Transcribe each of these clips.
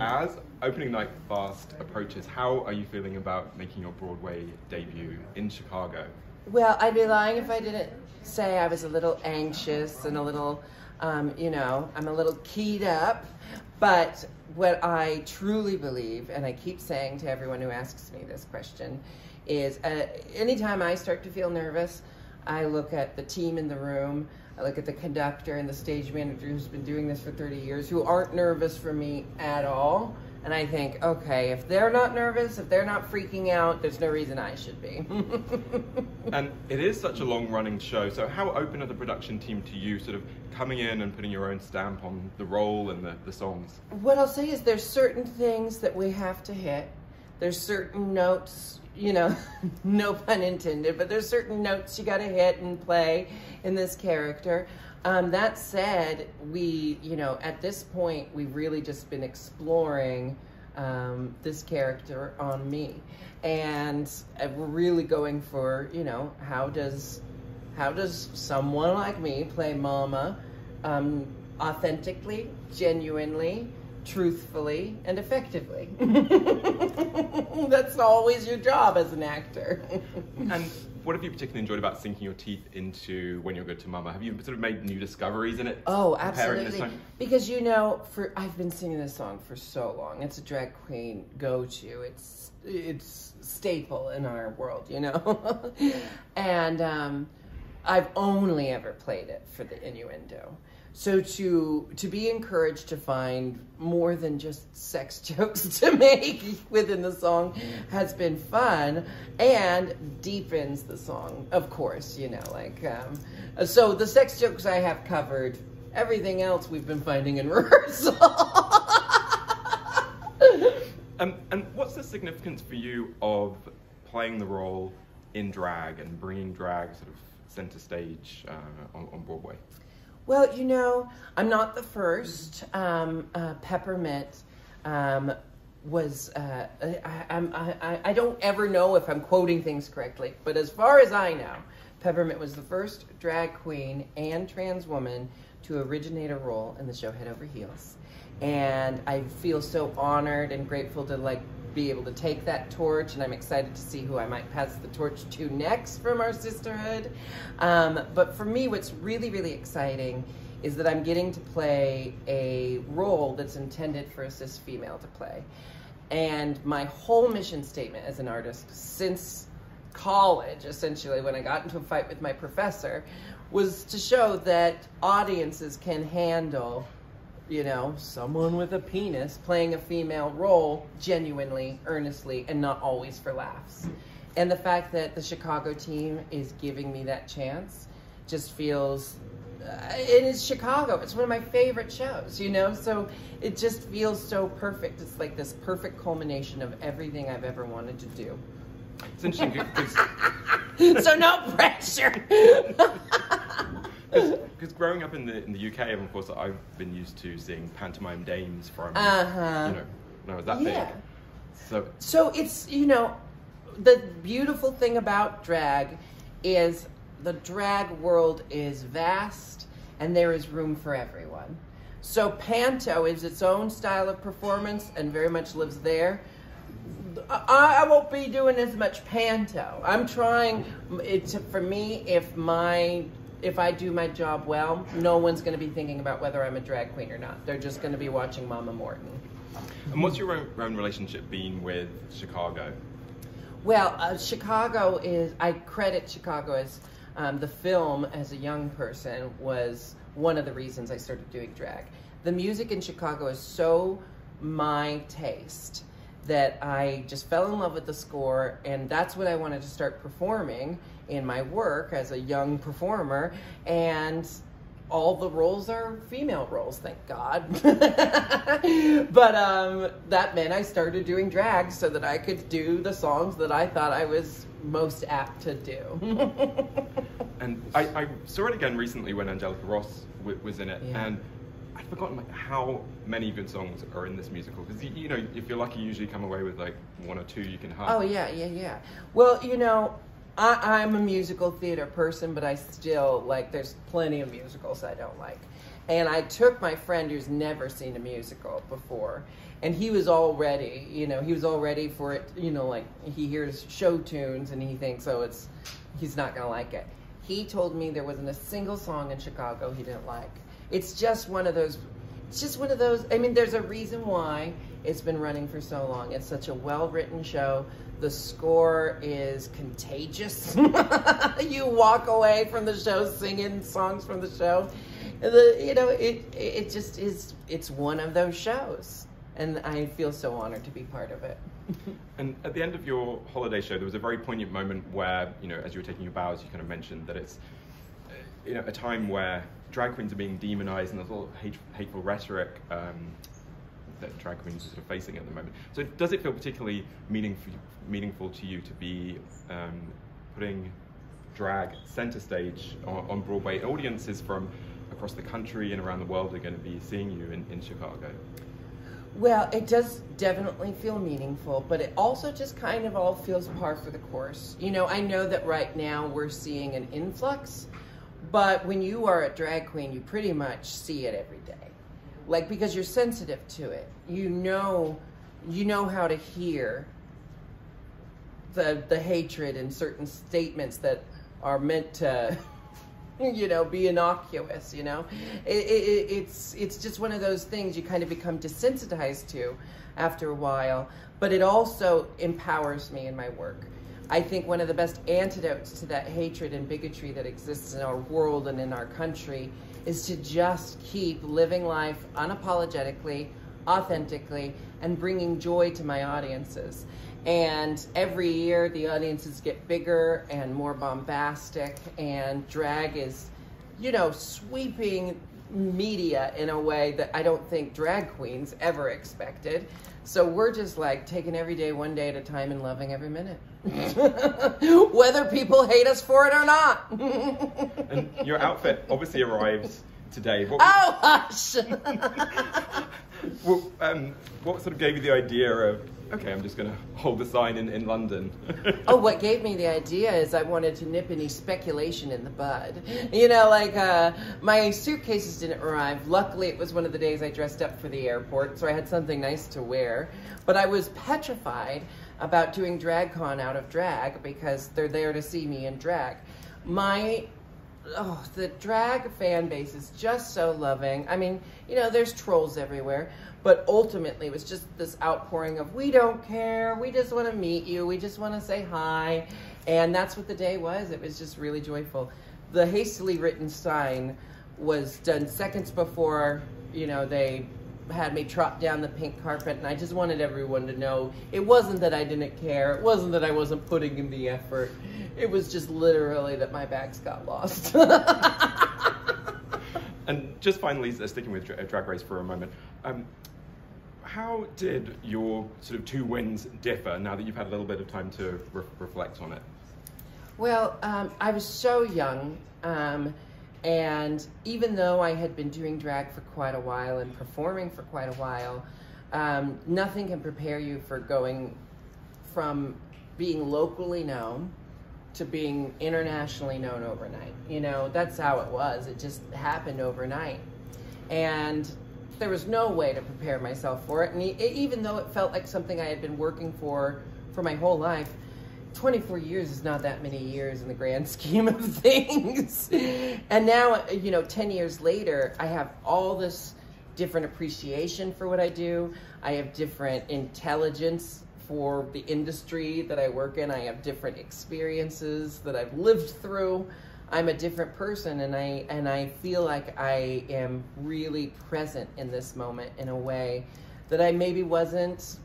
As opening night fast approaches, how are you feeling about making your Broadway debut in Chicago? Well, I'd be lying if I didn't say I was a little anxious and a little, you know, I'm a little keyed up. But what I truly believe, and I keep saying to everyone who asks me this question, is anytime I start to feel nervous, I look at the team in the room, I look at the conductor and the stage manager who's been doing this for 30 years, who aren't nervous for me at all. And I think, okay, if they're not nervous, if they're not freaking out, there's no reason I should be. And it is such a long-running show, so how open are the production team to you sort of coming in and putting your own stamp on the role and the songs? What I'll say is there's certain things that we have to hit. There's certain notes, you know, no pun intended, but there's certain notes you got to hit and play in this character. That said, we, you know, at this point, we've really just been exploring this character on me. And we're really going for, you know, how does someone like me play Mama authentically, genuinely, truthfully, and effectively. That's always your job as an actor. And what have you particularly enjoyed about sinking your teeth into When You're Good to Mama? Have you sort of made new discoveries in it? Oh, absolutely. Because, you know, I've been singing this song for so long. It's a drag queen go-to. It's staple in our world, you know? And I've only ever played it for the innuendo. So to be encouraged to find more than just sex jokes to make within the song has been fun and deepens the song, of course, you know, like, so the sex jokes I have covered, everything else we've been finding in rehearsal. And what's the significance for you of playing the role in drag and bringing drag sort of center stage on Broadway? Well, you know, I'm not the first. Peppermint was, I don't ever know if I'm quoting things correctly, but as far as I know, Peppermint was the first drag queen and trans woman to originate a role in the show Head Over Heels. And I feel so honored and grateful to be able to take that torch, and I'm excited to see who I might pass the torch to next from our sisterhood. But for me, what's really, really exciting is that I'm getting to play a role that's intended for a cis female to play. And my whole mission statement as an artist since college, essentially, when I got into a fight with my professor, was to show that audiences can handle, you know, someone with a penis playing a female role genuinely, earnestly, and not always for laughs. And the fact that the Chicago team is giving me that chance just feels, it is Chicago. It's one of my favorite shows, you know? So it just feels so perfect. It's like this perfect culmination of everything I've ever wanted to do. It's interesting because... So no pressure. Because growing up in the UK, of course, I've been used to seeing pantomime dames from, you know, when I was that big. So it's, you know, the beautiful thing about drag is the drag world is vast and there is room for everyone. So Panto is its own style of performance and very much lives there. I won't be doing as much Panto. I'm trying, for me, if I do my job well, no one's going to be thinking about whether I'm a drag queen or not. They're just going to be watching Mama Morton. And what's your own relationship been with Chicago? Well, Chicago is, I credit Chicago as, the film as a young person was one of the reasons I started doing drag. The music in Chicago is so my taste that I just fell in love with the score, and that's what I wanted to start performing in my work as a young performer, and all the roles are female roles, thank God. But that meant I started doing drag so that I could do the songs that I thought I was most apt to do. And I saw it again recently when Angelica Ross was in it, and I'd forgotten how many good songs are in this musical, because you know, if you're lucky, you usually come away with one or two you can hum. Oh yeah. Well, you know, I'm a musical theater person, but I still, there's plenty of musicals I don't like. And I took my friend who's never seen a musical before, And he was all ready, you know, he was all ready for it, you know, like he hears show tunes and he thinks, oh, he's not gonna like it. He told me there wasn't a single song in Chicago he didn't like. It's just one of those, I mean, there's a reason why it's been running for so long. It's such a well-written show. The score is contagious. You walk away from the show singing songs from the show. You know, it just is, it's one of those shows. And I feel so honored to be part of it. And at the end of your holiday show, there was a very poignant moment where, you know, as you were taking your bows, you kind of mentioned that it's, you know, a time where drag queens are being demonized and there's a lot of hateful rhetoric that drag queens are sort of facing at the moment. So does it feel particularly meaningful to you to be putting drag center stage on Broadway? Audiences from across the country and around the world are going to be seeing you in Chicago. Well, it does definitely feel meaningful, but it also just kind of all feels par for the course. You know, I know that right now we're seeing an influx, but when you are a drag queen, you pretty much see it every day. Like, because you're sensitive to it. You know how to hear the hatred in certain statements that are meant to, you know, be innocuous, you know. It's just one of those things you kind of become desensitized to after a while, but it also empowers me in my work. I think one of the best antidotes to that hatred and bigotry that exists in our world and in our country is to just keep living life unapologetically, authentically, and bringing joy to my audiences. And every year the audiences get bigger and more bombastic, and drag is, you know, sweeping media in a way that I don't think drag queens ever expected. So we're just like taking every day one day at a time and loving every minute. Whether people hate us for it or not. And your outfit obviously arrives today. Oh, hush! Well, what sort of gave you the idea of, okay, I'm just going to hold the sign in London? Oh, what gave me the idea is I wanted to nip any speculation in the bud. You know, like, my suitcases didn't arrive. Luckily, it was one of the days I dressed up for the airport, so I had something nice to wear. But I was petrified about doing DragCon out of drag because they're there to see me in drag. The drag fan base is just so loving. I mean, you know, there's trolls everywhere, but ultimately it was just this outpouring of, we don't care, we just want to meet you, we just want to say hi. And that's what the day was. It was just really joyful. The hastily written sign was done seconds before, you know, they had me trot down the pink carpet, and I just wanted everyone to know it wasn't that I didn't care, it wasn't that I wasn't putting in the effort, it was just literally that my bags got lost. And just finally, sticking with Drag Race for a moment, how did your sort of two wins differ now that you've had a little bit of time to reflect on it? Well, I was so young, and even though I had been doing drag for quite a while and performing for quite a while, nothing can prepare you for going from being locally known to being internationally known overnight. You know, that's how it was. It just happened overnight. And there was no way to prepare myself for it. And even though it felt like something I had been working for my whole life, 24 years is not that many years in the grand scheme of things. And now, you know, 10 years later, I have all this different appreciation for what I do. I have different intelligence for the industry that I work in. I have different experiences that I've lived through. I'm a different person, and I feel like I am really present in this moment in a way that I maybe wasn't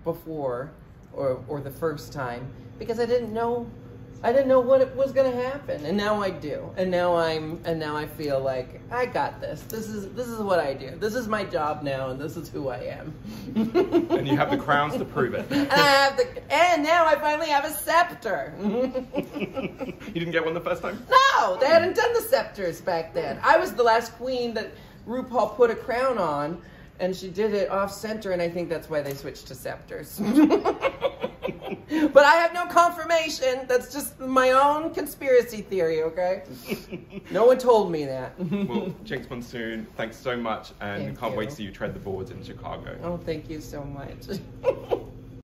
before or the first time, because I didn't know what was going to happen, and now I do. And now I feel like I got this. This is what I do. This is my job now, and this is who I am. And you have the crowns to prove it. And now I finally have a scepter. You didn't get one the first time? No, they hadn't done the scepters back then. I was the last queen that RuPaul put a crown on, and she did it off center, and I think that's why they switched to scepters. But I have no confirmation. That's just my own conspiracy theory, okay? No one told me that. Well, Jinkx Monsoon, thanks so much, and Thank can't wait you. to see you tread the boards in Chicago. Oh, thank you so much.